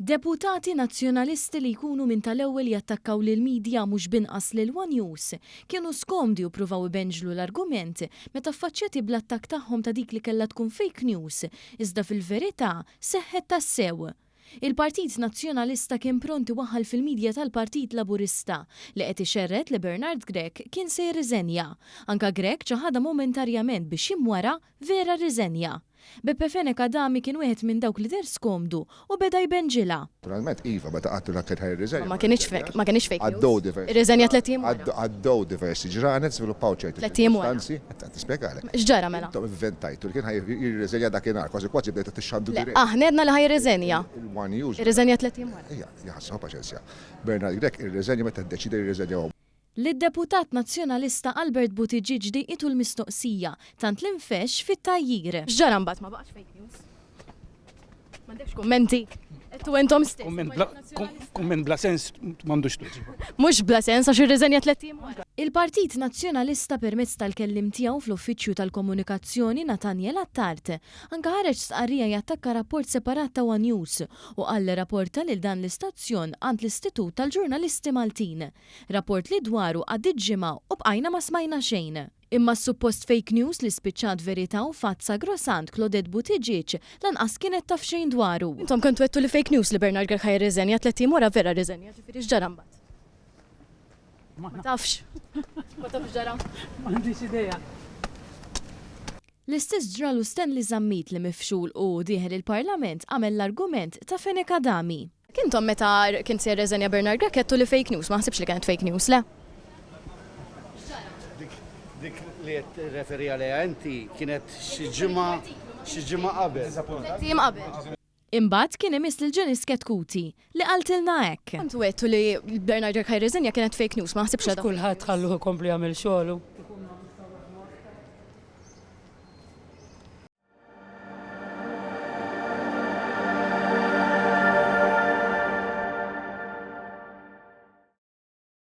Deputati nazzjonalisti li jkunu minn tal-ewwel jattakkaw lill-midja mhux binqas lil One News kienu skomdi u pruvaw ibenġlu l-argument meta affaċċjati bl-attakk tagħhom ta' dik li kellha tkun fake news, iżda fil-verità seħħet tassew. Il-Partit Nazzjonalista kien pronti waħħal fil-midja tal-Partit Laburista li qed ixerred li Bernard Grech kien se jirriżenja. Anka Grech ċaħada momentarjament biex jimwara vera riżenja. Beppe Fenekadami kien wieħed minn dawk li der skomdu u beda jbenġilha. Naturalment iva meta qatt rakket ħajriżenja. Ma kienx fake. Għaddew diversi. Irriżenja 3 iem. Għaddew diversi ġranet żviluppaw ċerti. 3 iem wara. Tispjegalek. X'ġara mela? Intom inventajtu li kien ħajriżenja dakinhar, kważi kważi bdejtu tixxandu dirett. Aħna għedna li ħajriżenja. Il-One News. Irriżenja 3 iem wara. Jaħsbu paċenzja. Bernard Grech irriżenja meta ddeċida jirriżenja. Lid-deputat nazzjonalista Albert Buttigieg diqitu l-mistoqsija tant l-infex fit-tajjir. X'ġara mbagħad ma baqax fake news? M'għandekx kummenti? Qed intom stess. Kumment bla sens m'għandux tuġi. Mhux bla sens għax irriżenja 3 iem wara. Il-Partit Nazzjonalista permezz tal-kellim tiegħu fl-Uffiċċju tal-Komunikazzjoni Nathaniel Attard anke ħareġ stqarrija jattakka rapport separat ta' One News u qal rapporta lil dan l-istazzjon għand l-Istitut tal-Ġurnalisti Maltin. Rapport li dwaru għaddiet ġimgħa u bqajna ma smajna xejn. Imma s-suppost fake news li spiċċat verità u fatt sagrosant Claudette Buttigieg lanqas kienet taf xejn dwaru. Intom kontu għettu li fake news li Bernard Grech ħajriżenja 3 iem wara vera riżenja, ġifieri x'ġara mbagħad? Ma tafx. Ma tafx ġara. M'għandix idea. L-istess ġralu Stanley Zammit li mifxul u dieħel il-Parlament għamel l-argument ta' Fenekadami. Kintom meta kien se jirriżenja Bernard Grech għettu li fake news, ma ħsibx li kienet fake news, le? Dik li qed referi għaliha inti kienet xi ġimgħa qabel. 3 iem qabel. Imbagħad kien imiss lil Ġenis Ketkuti li qaltilna hekk. Kontu għettu li Bernard Grech ħajriżenja kienet fake news, ma ħsibx Kulħadd ħalluh ikompli jagħmel xogħlu.